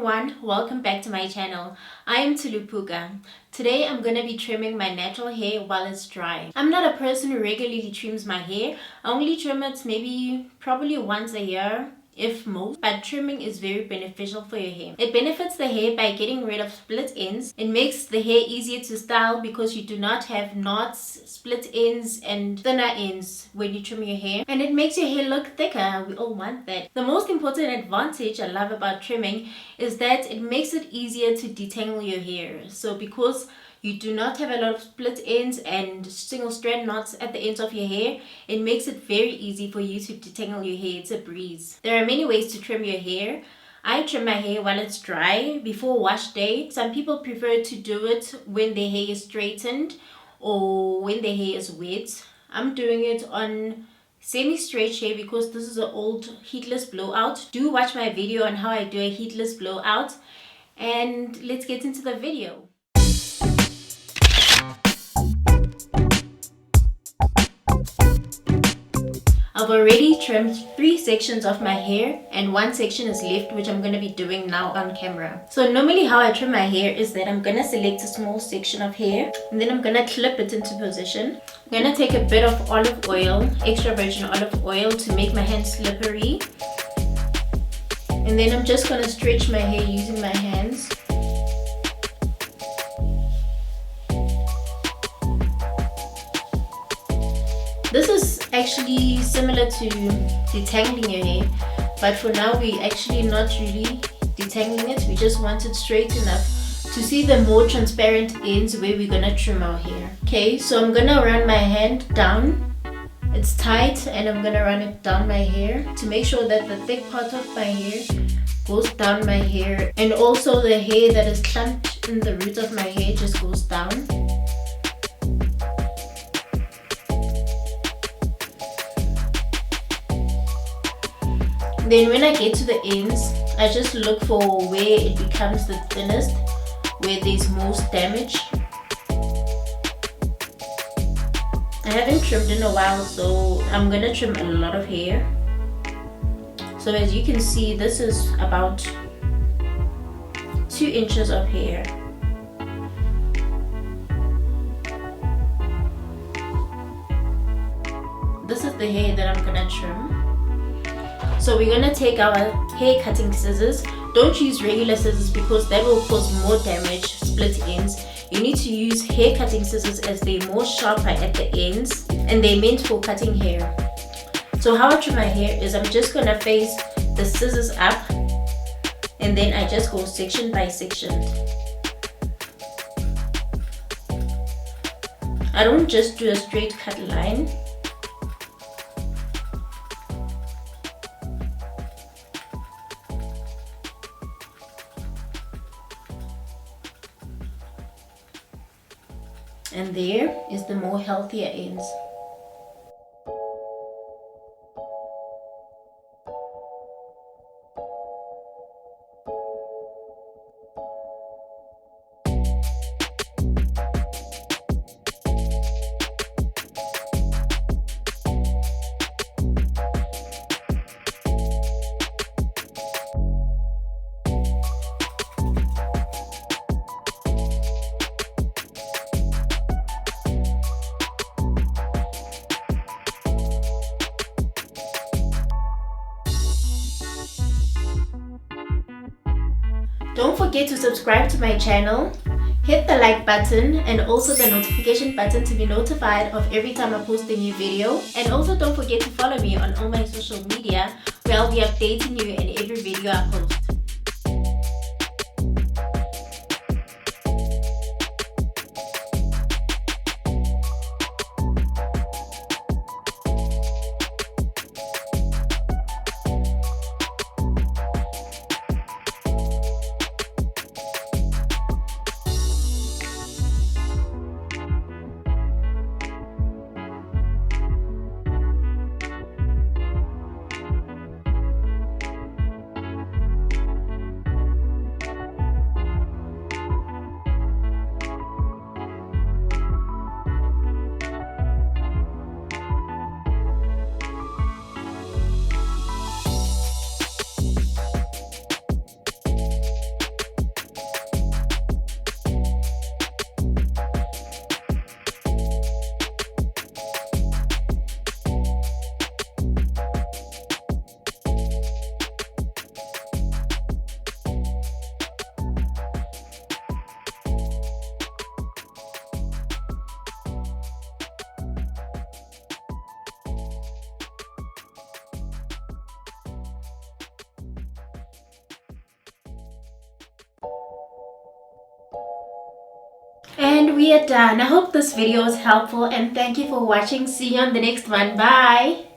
everyone, welcome back to my channel. I am Tsholo Phoka. Today I'm going to be trimming my natural hair while it's dry. I'm not a person who regularly trims my hair. I only trim it probably once a year if most, but trimming is very beneficial for your hair. It benefits the hair by getting rid of split ends. It makes the hair easier to style because you do not have knots, split ends and thinner ends when you trim your hair, and it makes your hair look thicker. We all want that. The most important advantage I love about trimming is that it makes it easier to detangle your hair. So because you do not have a lot of split ends and single strand knots at the ends of your hair, it makes it very easy for you to detangle your hair. It's a breeze. There are many ways to trim your hair. I trim my hair while it's dry before wash day. Some people prefer to do it when their hair is straightened or when their hair is wet. I'm doing it on semi-straight hair because this is an old heatless blowout. Do watch my video on how I do a heatless blowout, and let's get into the video. I've already trimmed 3 sections of my hair and 1 section is left, which I'm going to be doing now on camera. So normally how I trim my hair is that I'm going to select a small section of hair and then I'm going to clip it into position. I'm going to take a bit of olive oil, extra virgin olive oil, to make my hands slippery. And then I'm just going to stretch my hair using my hands. This is actually similar to detangling your hair, but for now we actually not really detangling it. We just want it straight enough to see the more transparent ends where we're gonna trim our hair. Okay, so I'm gonna run my hand down. It's tight and I'm gonna run it down my hair to make sure that the thick part of my hair goes down my hair, and also the hair that is clumped in the root of my hair just goes down. Then when I get to the ends, I just look for where it becomes the thinnest, where there's most damage. I haven't trimmed in a while, so I'm gonna trim a lot of hair. So as you can see, this is about 2 inches of hair. This is the hair that I'm gonna trim. So we're gonna take our hair cutting scissors. Don't use regular scissors because that will cause more damage, split ends. You need to use hair cutting scissors as they're more sharper at the ends and they're meant for cutting hair. So how I trim my hair is I'm just gonna face the scissors up and then I just go section by section. I don't just do a straight cut line. And there is the more healthier ends. Don't forget to subscribe to my channel, hit the like button and also the notification button to be notified of every time I post a new video. And also don't forget to follow me on all my social media where I'll be updating you in every video I post. And we are done. I hope this video was helpful and thank you for watching. See you on the next one. Bye.